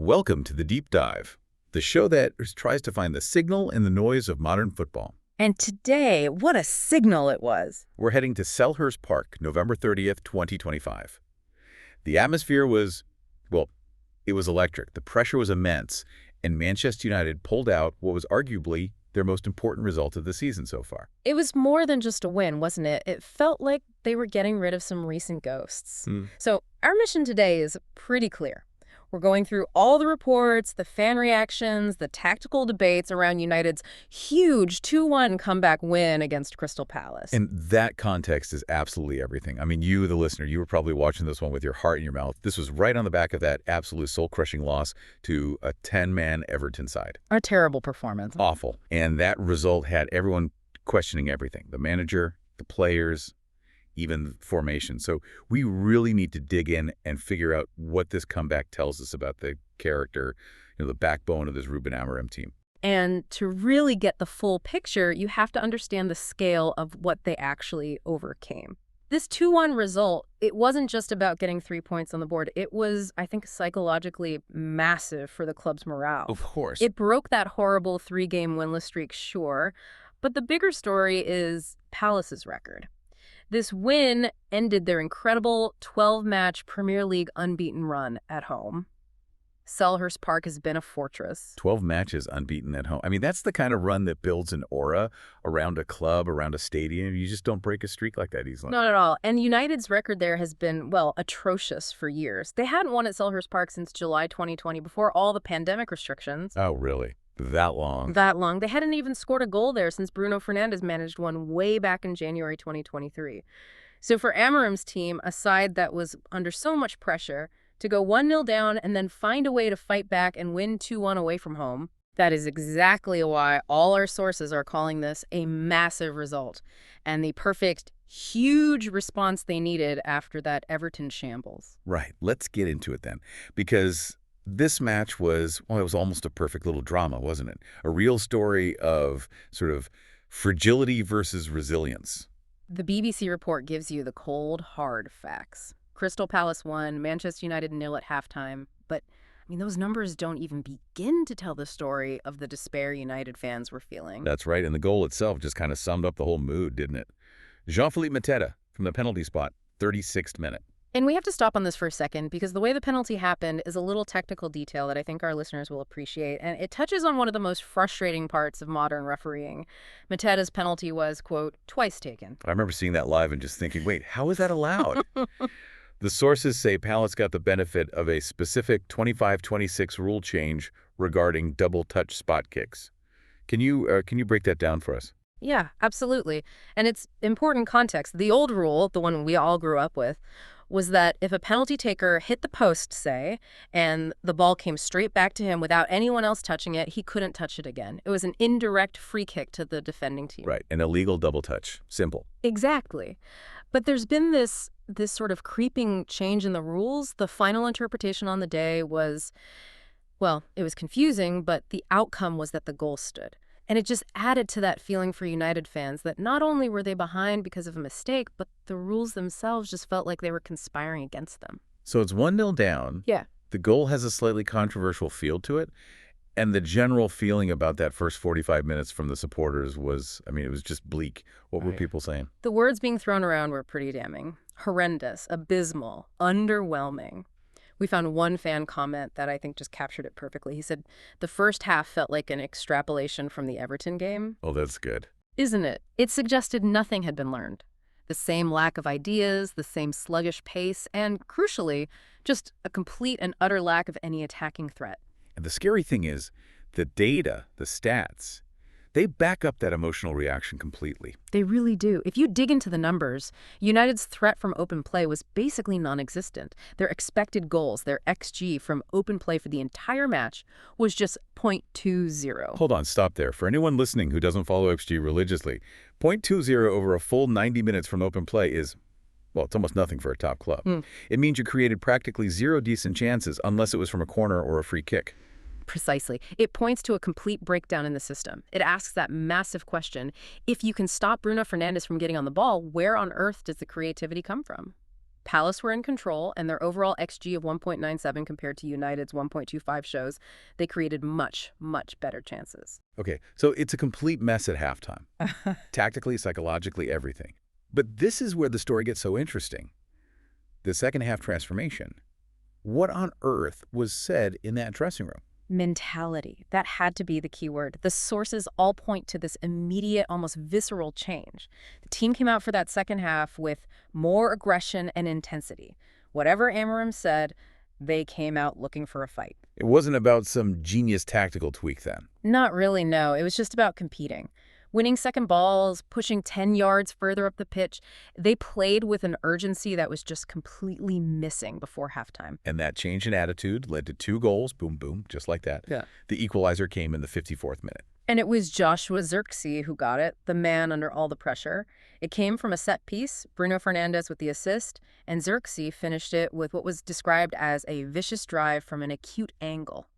Welcome to the Deep Dive, the show that tries to find the signal in the noise of modern football. And today, what a signal it was. We're heading to Selhurst Park, November 30th, 2025. The atmosphere was, well, it was electric. The pressure was immense, and Manchester United pulled out what was arguably their most important result of the season so far. It was more than just a win, wasn't it? It felt like they were getting rid of some recent ghosts. So our mission today is pretty clear. We're going through all the reports, the fan reactions, the tactical debates around United's huge 2-1 comeback win against Crystal Palace. And that context is absolutely everything. I mean, you, the listener, you were probably watching this one with your heart in your mouth. This was right on the back of that absolute soul-crushing loss to a 10-man Everton side. A terrible performance. Awful. And that result had everyone questioning everything. The manager, the players, even formation. So we really need to dig in and figure out what this comeback tells us about the character, the backbone of this Ruben Amorim team. And to really get the full picture, you have to understand the scale of what they actually overcame. This 2-1 result, it wasn't just about getting 3 points on the board. It was, I think, psychologically massive for the club's morale. Of course. It broke that horrible 3-game winless streak, sure. But the bigger story is Palace's record. This win ended their incredible 12-match Premier League unbeaten run at home. Selhurst Park has been a fortress. 12 matches unbeaten at home. I mean, that's the kind of run that builds an aura around a club, around a stadium. You just don't break a streak like that easily. Not at all. And United's record there has been, well, atrocious for years. They hadn't won at Selhurst Park since July 2020, before all the pandemic restrictions. Oh, really? That long? That long. They hadn't even scored a goal there since Bruno Fernandes managed one way back in January 2023. So for Amorim's team, a side that was under so much pressure, to go 1-0 down and then find a way to fight back and win 2-1 away from home, that is exactly why all our sources are calling this a massive result and the perfect, huge response they needed after that Everton shambles. Right. Let's get into it then, because this match was, well, it was almost a perfect little drama, wasn't it? A real story of sort of fragility versus resilience. The BBC report gives you the cold, hard facts. Crystal Palace won, Manchester United 0 at halftime. But, I mean, those numbers don't even begin to tell the story of the despair United fans were feeling. That's right, and the goal itself just kind of summed up the whole mood, didn't it? Jean-Philippe Mateta from the penalty spot, 36th minute. And we have to stop on this for a second because the way the penalty happened is a little technical detail that I think our listeners will appreciate, and it touches on one of the most frustrating parts of modern refereeing. Mateta's penalty was, quote, twice taken. I remember seeing that live and just thinking, wait, how is that allowed? The sources say Palace got the benefit of a specific 25-26 rule change regarding double-touch spot kicks. Can you break that down for us? Yeah, absolutely. And it's important context. The old rule, the one we all grew up with, was that if a penalty taker hit the post, say, and the ball came straight back to him without anyone else touching it, he couldn't touch it again. It was an indirect free kick to the defending team. Right, an illegal double touch. Simple. Exactly. But there's been this sort of creeping change in the rules. The final interpretation on the day was, well, it was confusing, but the outcome was that the goal stood. And it just added to that feeling for United fans that not only were they behind because of a mistake, but the rules themselves just felt like they were conspiring against them. So it's 1-0 down. Yeah. The goal has a slightly controversial feel to it. And the general feeling about that first 45 minutes from the supporters was, I mean, it was just bleak. What were people saying? The words being thrown around were pretty damning. Horrendous, abysmal, underwhelming. We found one fan comment that I think just captured it perfectly. He said, the first half felt like an extrapolation from the Everton game. Oh, that's good. Isn't it? It suggested nothing had been learned. The same lack of ideas, the same sluggish pace, and crucially, just a complete and utter lack of any attacking threat. And the scary thing is, the data, the stats, they back up that emotional reaction completely. They really do. If you dig into the numbers, United's threat from open play was basically non-existent. Their expected goals, their XG from open play for the entire match was just 0.20. Hold on, stop there. For anyone listening who doesn't follow XG religiously, 0.20 over a full 90 minutes from open play is, well, it's almost nothing for a top club. It means you created practically zero decent chances unless it was from a corner or a free kick. Precisely. It points to a complete breakdown in the system. It asks that massive question, if you can stop Bruno Fernandes from getting on the ball, where on earth does the creativity come from? Palace were in control, and their overall XG of 1.97 compared to United's 1.25 shows they created much, much better chances. Okay, so it's a complete mess at halftime. Tactically, psychologically, everything. But this is where the story gets so interesting. The second half transformation. What on earth was said in that dressing room? Mentality. That had to be the key word. The sources all point to this immediate, almost visceral change. The team came out for that second half with more aggression and intensity. Whatever Amorim said, they came out looking for a fight. It wasn't about some genius tactical tweak then. Not really, no. It was just about competing. Winning second balls, pushing 10 yards further up the pitch. They played with an urgency that was just completely missing before halftime. And that change in attitude led to 2 goals, boom, boom, just like that. Yeah. The equalizer came in the 54th minute. And it was Joshua Zirkzee who got it, the man under all the pressure. It came from a set piece, Bruno Fernandes with the assist, and Zirkzee finished it with what was described as a vicious drive from an acute angle.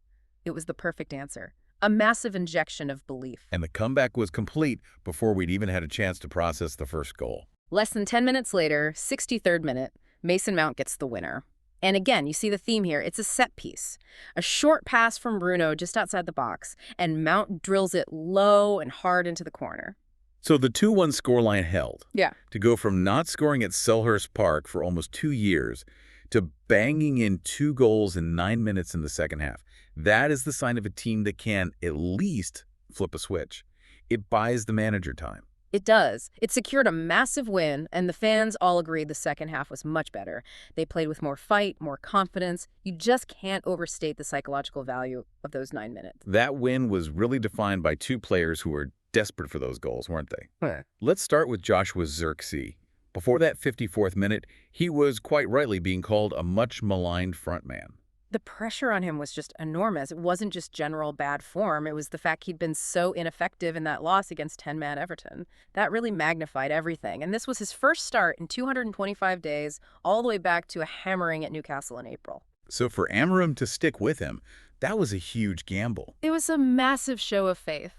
It was the perfect answer. A massive injection of belief. And the comeback was complete before we'd even had a chance to process the first goal. Less than 10 minutes later, 63rd minute, Mason Mount gets the winner. And again, you see the theme here. It's a set piece. A short pass from Bruno just outside the box, and Mount drills it low and hard into the corner. So the 2-1 scoreline held. Yeah. To go from not scoring at Selhurst Park for almost 2 years to banging in 2 goals in 9 minutes in the second half. That is the sign of a team that can at least flip a switch. It buys the manager time. It does. It secured a massive win, and the fans all agreed the second half was much better. They played with more fight, more confidence. You just can't overstate the psychological value of those 9 minutes. That win was really defined by 2 players who were desperate for those goals, weren't they? Let's start with Joshua Zirkzee. Before that 54th minute, he was quite rightly being called a much maligned frontman. The pressure on him was just enormous. It wasn't just general bad form. It was the fact he'd been so ineffective in that loss against 10-man Everton. That really magnified everything. And this was his first start in 225 days, all the way back to a hammering at Newcastle in April. So for Amorim to stick with him, that was a huge gamble. It was a massive show of faith.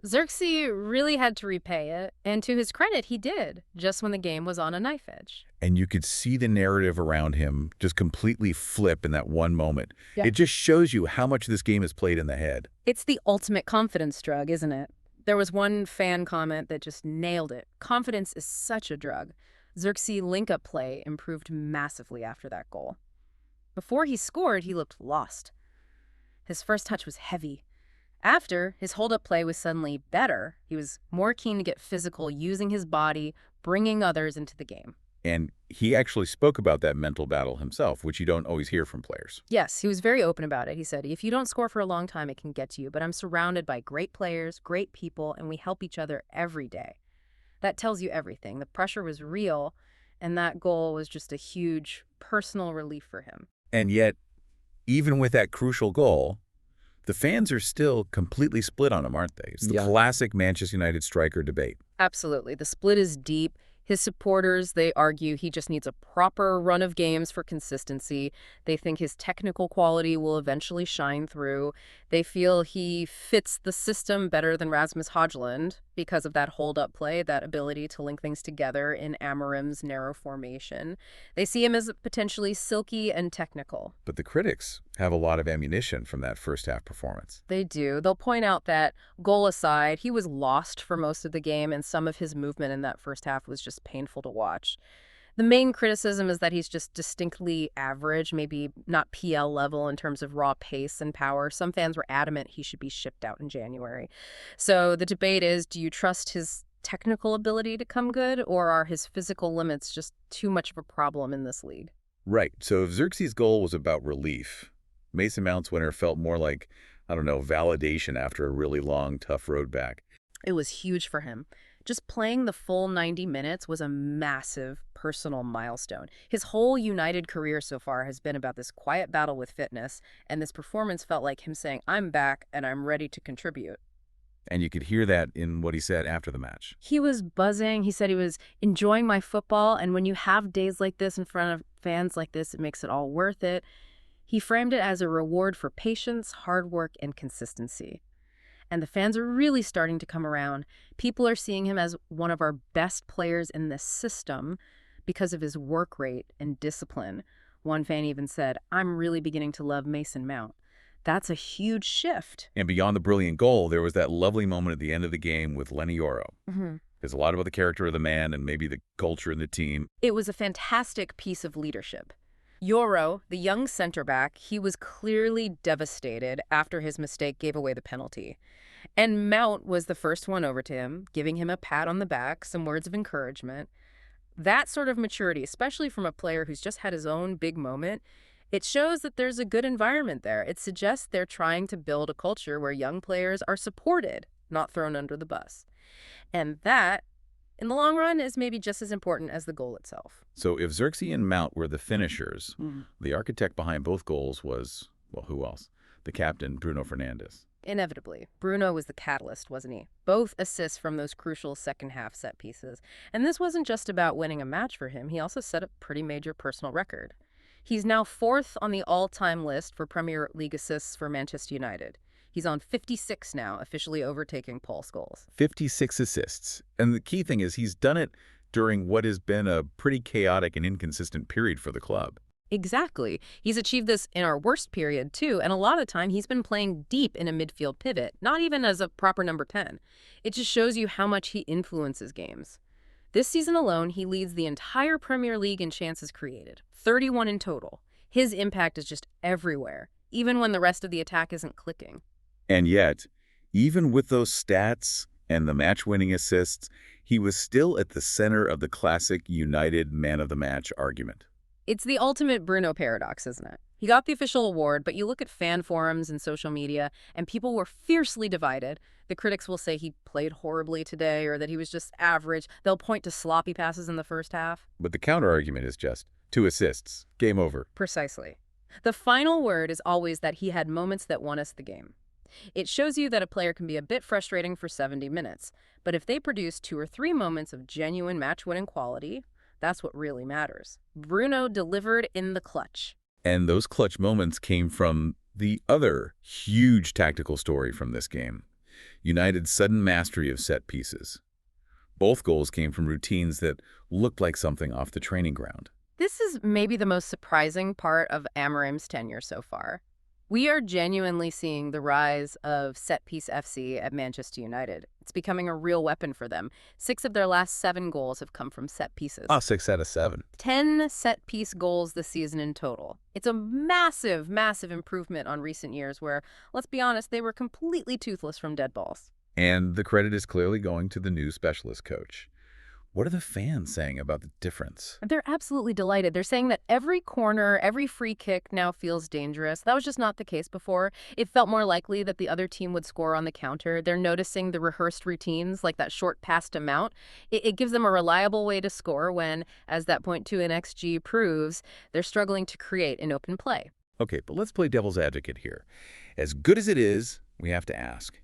Zirkzee really had to repay it, and to his credit, he did, just when the game was on a knife edge. And you could see the narrative around him just completely flip in that one moment. Yeah. It just shows you how much this game is played in the head. It's the ultimate confidence drug, isn't it? There was one fan comment that just nailed it. Confidence is such a drug. Zirkzee link-up play improved massively after that goal. Before he scored, he looked lost. His first touch was heavy. After, his hold-up play was suddenly better. He was more keen to get physical, using his body, bringing others into the game. And he actually spoke about that mental battle himself, which you don't always hear from players. Yes, he was very open about it. He said, if you don't score for a long time, it can get to you. But I'm surrounded by great players, great people, and we help each other every day. That tells you everything. The pressure was real, and that goal was just a huge personal relief for him. And yet, even with that crucial goal, the fans are still completely split on him, aren't they? It's the classic Manchester United striker debate. Absolutely. The split is deep. His supporters, they argue he just needs a proper run of games for consistency. They think his technical quality will eventually shine through. They feel he fits the system better than Rasmus Højlund because of that hold-up play, that ability to link things together in Amorim's narrow formation. They see him as potentially silky and technical. But the critics have a lot of ammunition from that first-half performance. They do. They'll point out that, goal aside, he was lost for most of the game, and some of his movement in that first half was just painful to watch. The main criticism is that he's just distinctly average, maybe not PL level in terms of raw pace and power. Some fans were adamant he should be shipped out in January. So the debate is, do you trust his technical ability to come good, or are his physical limits just too much of a problem in this league? Right. So if Zirkzee's goal was about relief, Mason Mount's winner felt more like, I don't know, validation after a really long, tough road back. It was huge for him. Just playing the full 90 minutes was a massive personal milestone. His whole United career so far has been about this quiet battle with fitness, and this performance felt like him saying, I'm back and I'm ready to contribute. And you could hear that in what he said after the match. He was buzzing. He said he was enjoying my football, and when you have days like this in front of fans like this, it makes it all worth it. He framed it as a reward for patience, hard work, and consistency. And the fans are really starting to come around. People are seeing him as one of our best players in this system, because of his work rate and discipline. One fan even said, "I'm really beginning to love Mason Mount." That's a huge shift. And beyond the brilliant goal, there was that lovely moment at the end of the game with Lenny Yoro. Mhm. There's a lot about the character of the man and maybe the culture in the team. It was a fantastic piece of leadership. Yoro, the young center back, he was clearly devastated after his mistake gave away the penalty. And Mount was the first one over to him, giving him a pat on the back, some words of encouragement. That sort of maturity, especially from a player who's just had his own big moment, it shows that there's a good environment there. It suggests they're trying to build a culture where young players are supported, not thrown under the bus. And that, in the long run, is maybe just as important as the goal itself. So if Zirkzee and Mount were the finishers, Mhm. the architect behind both goals was, well, who else? The captain, Bruno Fernandes. Inevitably, Bruno was the catalyst, wasn't he? Both assists from those crucial second-half set pieces. And this wasn't just about winning a match for him. He also set a pretty major personal record. He's now 4th on the all-time list for Premier League assists for Manchester United. He's on 56 now, officially overtaking Paul Scholes. 56 assists. And the key thing is he's done it during what has been a pretty chaotic and inconsistent period for the club. Exactly. He's achieved this in our worst period, too, and a lot of the time he's been playing deep in a midfield pivot, not even as a proper number 10. It just shows you how much he influences games. This season alone, he leads the entire Premier League in chances created, 31 in total. His impact is just everywhere, even when the rest of the attack isn't clicking. And yet, even with those stats and the match-winning assists, he was still at the center of the classic United man of the match argument. It's the ultimate Bruno paradox, isn't it? He got the official award, but you look at fan forums and social media, and people were fiercely divided. The critics will say he played horribly today or that he was just average. They'll point to sloppy passes in the first half. But the counter-argument is just 2 assists, game over. Precisely. The final word is always that he had moments that won us the game. It shows you that a player can be a bit frustrating for 70 minutes, but if they produce 2 or 3 moments of genuine match-winning quality, that's what really matters. Bruno delivered in the clutch. And those clutch moments came from the other huge tactical story from this game, United's sudden mastery of set pieces. Both goals came from routines that looked like something off the training ground. This is maybe the most surprising part of Amorim's tenure so far. We are genuinely seeing the rise of set-piece FC at Manchester United. It's becoming a real weapon for them. 6 of their last 7 goals have come from set pieces. 6 out of 7. 10 set-piece goals this season in total. It's a massive, massive improvement on recent years where, let's be honest, they were completely toothless from dead balls. And the credit is clearly going to the new specialist coach. What are the fans saying about the difference? They're absolutely delighted. They're saying that every corner, every free kick now feels dangerous. That was just not the case before. It felt more likely that the other team would score on the counter. They're noticing the rehearsed routines, like that short pass to Mount. It gives them a reliable way to score when, as that 0.2 in XG proves, they're struggling to create in open play. Okay, but let's play devil's advocate here. As good as it is, we have to ask,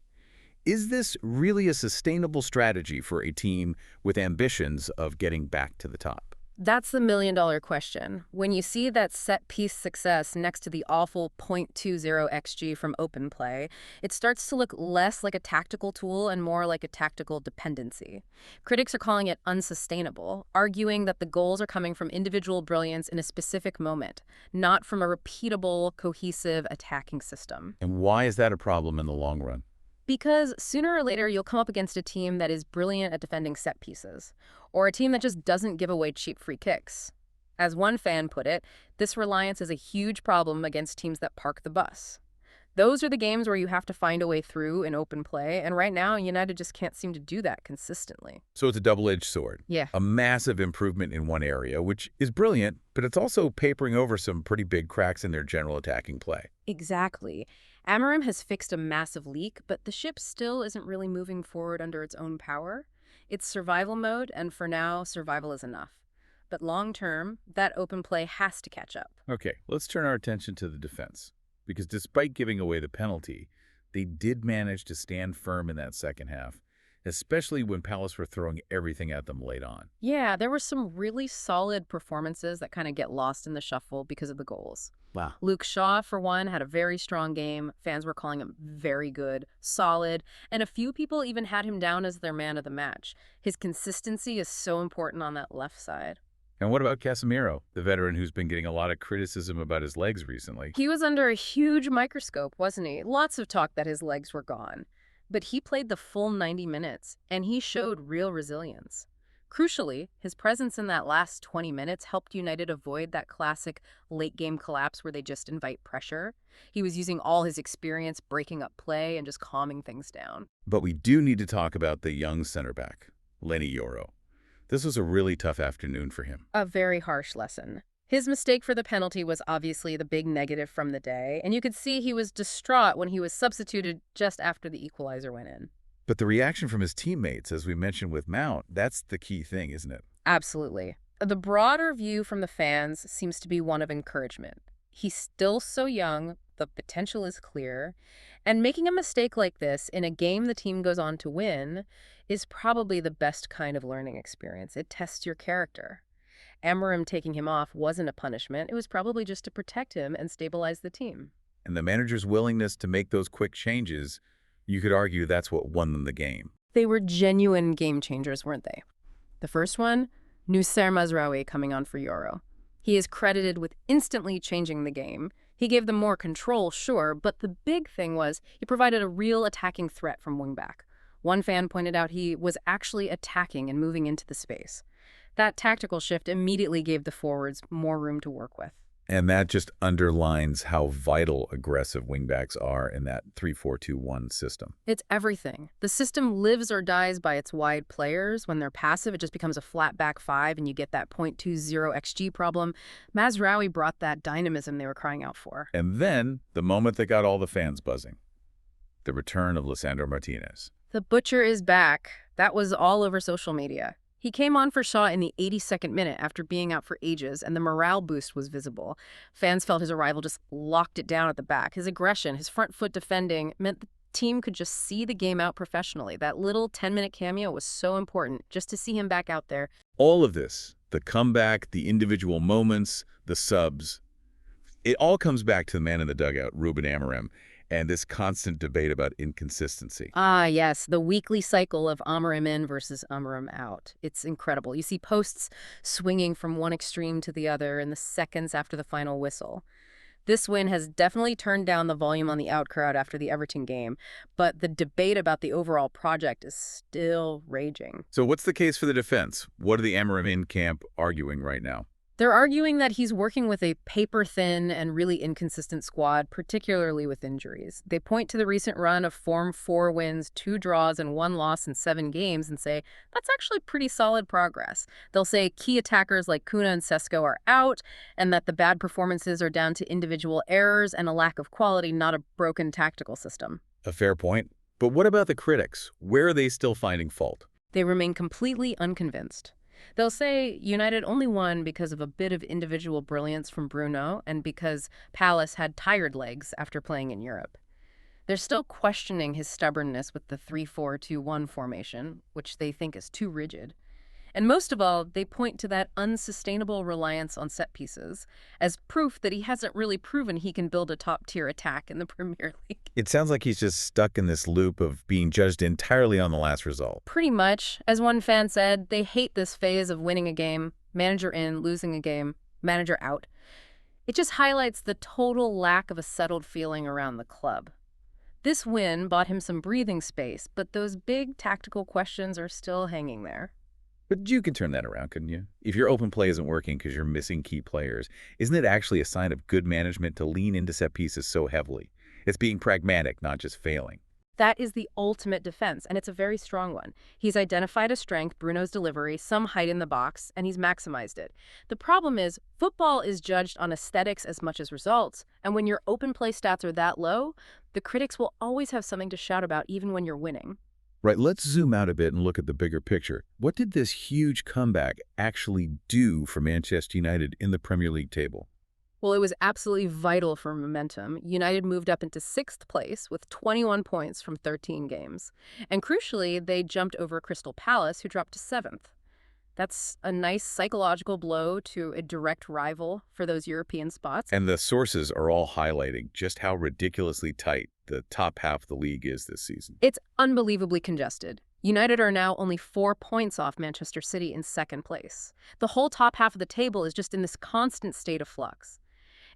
is this really a sustainable strategy for a team with ambitions of getting back to the top? That's the million-dollar question. When you see that set-piece success next to the awful 0.20 XG from open play, it starts to look less like a tactical tool and more like a tactical dependency. Critics are calling it unsustainable, arguing that the goals are coming from individual brilliance in a specific moment, not from a repeatable, cohesive attacking system. And why is that a problem in the long run? Because sooner or later, you'll come up against a team that is brilliant at defending set pieces, or a team that just doesn't give away cheap free kicks. As one fan put it, this reliance is a huge problem against teams that park the bus. Those are the games where you have to find a way through in open play, and right now, United just can't seem to do that consistently. So it's a double-edged sword. Yeah. A massive improvement in one area, which is brilliant, but it's also papering over some pretty big cracks in their general attacking play. Exactly. Amorim has fixed a massive leak, but the ship still isn't really moving forward under its own power. It's survival mode, and for now, survival is enough. But long-term, that open play has to catch up. Okay, let's turn our attention to the defense. Because despite giving away the penalty, they did manage to stand firm in that second half, especially when Palace were throwing everything at them late on. Yeah, there were some really solid performances that kind of get lost in the shuffle because of the goals. Wow. Luke Shaw, for one, had a very strong game. Fans were calling him very good, solid, and a few people even had him down as their man of the match. His consistency is so important on that left side. And what about Casemiro, the veteran who's been getting a lot of criticism about his legs recently? He was under a huge microscope, wasn't he? Lots of talk that his legs were gone. But he played the full 90 minutes, and he showed real resilience. Crucially, his presence in that last 20 minutes helped United avoid that classic late-game collapse where they just invite pressure. He was using all his experience breaking up play and just calming things down. But we do need to talk about the young center back, Lenny Yoro. This was a really tough afternoon for him. A very harsh lesson. His mistake for the penalty was obviously the big negative from the day, and you could see he was distraught when he was substituted just after the equalizer went in. But the reaction from his teammates, as we mentioned with Mount, that's the key thing, isn't it? Absolutely. The broader view from the fans seems to be one of encouragement. He's still so young, the potential is clear, and making a mistake like this in a game the team goes on to win is probably the best kind of learning experience. It tests your character. Amorim taking him off wasn't a punishment. It was probably just to protect him and stabilize the team. And the manager's willingness to make those quick changes, you could argue that's what won them the game. They were genuine game changers, weren't they? The first one, Noussair Mazraoui coming on for Yoro. He is credited with instantly changing the game. He gave them more control, sure, but the big thing was he provided a real attacking threat from wingback. One fan pointed out he was actually attacking and moving into the space. That tactical shift immediately gave the forwards more room to work with. And that just underlines how vital aggressive wingbacks are in that 3-4-2-1 system. It's everything. The system lives or dies by its wide players. When they're passive, it just becomes a flat back five and you get that 0.20 XG problem. Mazraoui brought that dynamism they were crying out for. And then, the moment that got all the fans buzzing, the return of Lisandro Martinez. The butcher is back. That was all over social media. He came on for Shaw in the 82nd minute after being out for ages, and the morale boost was visible. Fans felt his arrival just locked it down at the back. His aggression, his front foot defending, meant the team could just see the game out professionally. That little 10-minute cameo was so important, just to see him back out there. All of this, the comeback, the individual moments, the subs, it all comes back to the man in the dugout, Ruben Amorim, and this constant debate about inconsistency. Ah, yes, the weekly cycle of Amorim in versus Amorim out. It's incredible. You see posts swinging from one extreme to the other in the seconds after the final whistle. This win has definitely turned down the volume on the out crowd after the Everton game, but the debate about the overall project is still raging. So what's the case for the defense? What are the Amorim in camp arguing right now? They're arguing that he's working with a paper-thin and really inconsistent squad, particularly with injuries. They point to the recent run of Form 4 wins, 2 draws, and 1 loss in 7 games and say, that's actually pretty solid progress. They'll say key attackers like Kuna and Sesko are out, and that the bad performances are down to individual errors and a lack of quality, not a broken tactical system. A fair point. But what about the critics? Where are they still finding fault? They remain completely unconvinced. They'll say United only won because of a bit of individual brilliance from Bruno and because Palace had tired legs after playing in Europe. They're still questioning his stubbornness with the 3-4-2-1 formation, which they think is too rigid. And most of all, they point to that unsustainable reliance on set pieces as proof that he hasn't really proven he can build a top-tier attack in the Premier League. It sounds like he's just stuck in this loop of being judged entirely on the last result. Pretty much. As one fan said, they hate this phase of winning a game, manager in, losing a game, manager out. It just highlights the total lack of a settled feeling around the club. This win bought him some breathing space, but those big tactical questions are still hanging there. But you could turn that around, couldn't you? If your open play isn't working because you're missing key players, isn't it actually a sign of good management to lean into set pieces so heavily? It's being pragmatic, not just failing. That is the ultimate defense, and it's a very strong one. He's identified a strength, Bruno's delivery, some height in the box, and he's maximized it. The problem is, football is judged on aesthetics as much as results, and when your open play stats are that low, the critics will always have something to shout about even when you're winning. Right, let's zoom out a bit and look at the bigger picture. What did this huge comeback actually do for Manchester United in the Premier League table? Well, it was absolutely vital for momentum. United moved up into 6th place with 21 points from 13 games. And crucially, they jumped over Crystal Palace, who dropped to 7th. That's a nice psychological blow to a direct rival for those European spots. And the sources are all highlighting just how ridiculously tight the top half of the league is this season. It's unbelievably congested. United are now only 4 points off Manchester City in second place. The whole top half of the table is just in this constant state of flux.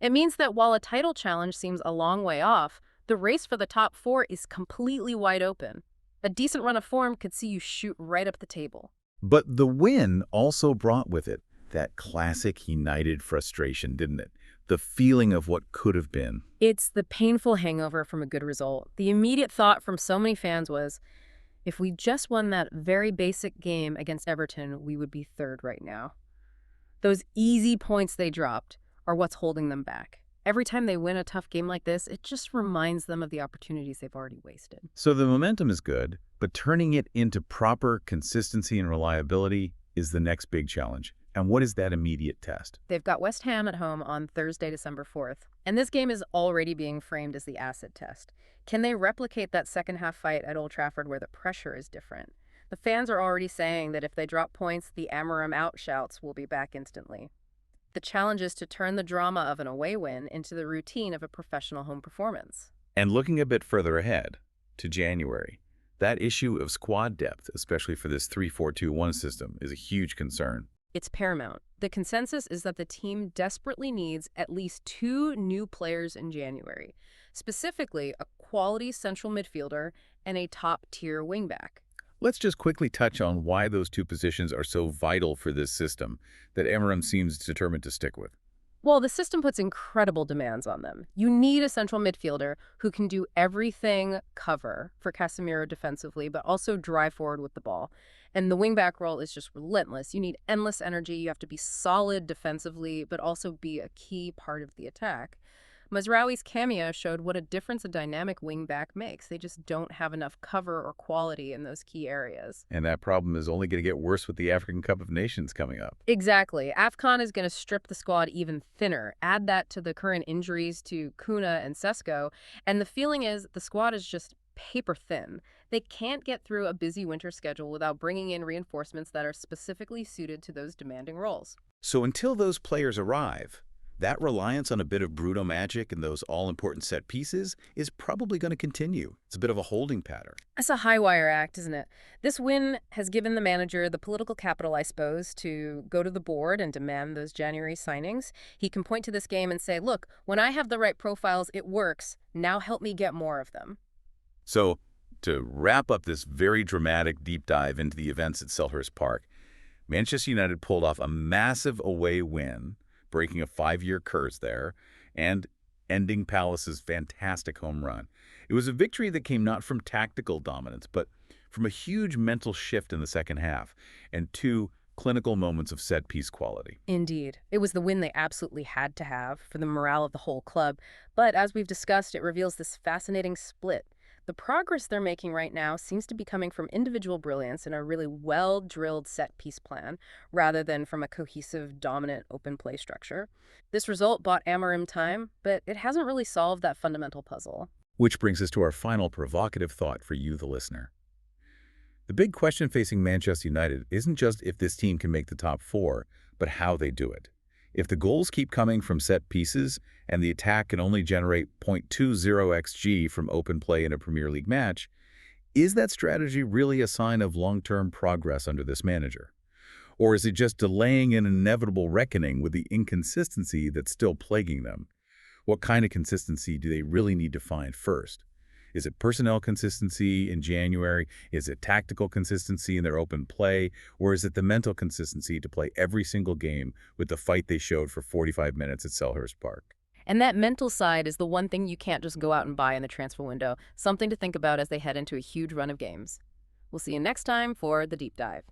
It means that while a title challenge seems a long way off, the race for the top four is completely wide open. A decent run of form could see you shoot right up the table. But the win also brought with it that classic United frustration, didn't it? The feeling of what could have been. It's the painful hangover from a good result. The immediate thought from so many fans was, if we just won that very basic game against Everton, we would be third right now. Those easy points they dropped are what's holding them back. Every time they win a tough game like this, it just reminds them of the opportunities they've already wasted. So the momentum is good, but turning it into proper consistency and reliability is the next big challenge. And what is that immediate test? They've got West Ham at home on Thursday, December 4th, and this game is already being framed as the acid test. Can they replicate that second half fight at Old Trafford where the pressure is different? The fans are already saying that if they drop points, the Amorim out shouts will be back instantly. The challenge is to turn the drama of an away win into the routine of a professional home performance. And looking a bit further ahead, to January, that issue of squad depth, especially for this 3-4-2-1 system, is a huge concern. It's paramount. The consensus is that the team desperately needs at least 2 new players in January, specifically a quality central midfielder and a top-tier wingback. Let's just quickly touch on why those two positions are so vital for this system that Amorim seems determined to stick with. Well, the system puts incredible demands on them. You need a central midfielder who can do everything cover for Casemiro defensively, but also drive forward with the ball. And the wingback role is just relentless. You need endless energy. You have to be solid defensively, but also be a key part of the attack. Mazraoui's cameo showed what a difference a dynamic wingback makes. They just don't have enough cover or quality in those key areas. And that problem is only going to get worse with the African Cup of Nations coming up. Exactly. AFCON is going to strip the squad even thinner. Add that to the current injuries to Kuna and Sesko, and the feeling is the squad is just paper thin. They can't get through a busy winter schedule without bringing in reinforcements that are specifically suited to those demanding roles. So until those players arrive, that reliance on a bit of Bruno magic and those all-important set pieces is probably going to continue. It's a bit of a holding pattern. That's a high-wire act, isn't it? This win has given the manager the political capital, I suppose, to go to the board and demand those January signings. He can point to this game and say, look, when I have the right profiles, it works. Now help me get more of them. So, to wrap up this very dramatic deep dive into the events at Selhurst Park, Manchester United pulled off a massive away win, breaking a 5-year curse there, and ending Palace's fantastic home run. It was a victory that came not from tactical dominance, but from a huge mental shift in the second half, and 2 clinical moments of set-piece quality. Indeed. It was the win they absolutely had to have for the morale of the whole club, but as we've discussed, it reveals this fascinating split. The progress they're making right now seems to be coming from individual brilliance and a really well-drilled set-piece plan, rather than from a cohesive, dominant, open play structure. This result bought Amorim time, but it hasn't really solved that fundamental puzzle. Which brings us to our final provocative thought for you, the listener. The big question facing Manchester United isn't just if this team can make the top 4, but how they do it. If the goals keep coming from set pieces and the attack can only generate 0.20 xG from open play in a Premier League match, is that strategy really a sign of long-term progress under this manager? Or is it just delaying an inevitable reckoning with the inconsistency that's still plaguing them? What kind of consistency do they really need to find first? Is it personnel consistency in January? Is it tactical consistency in their open play? Or is it the mental consistency to play every single game with the fight they showed for 45 minutes at Selhurst Park? And that mental side is the one thing you can't just go out and buy in the transfer window, something to think about as they head into a huge run of games. We'll see you next time for The Deep Dive.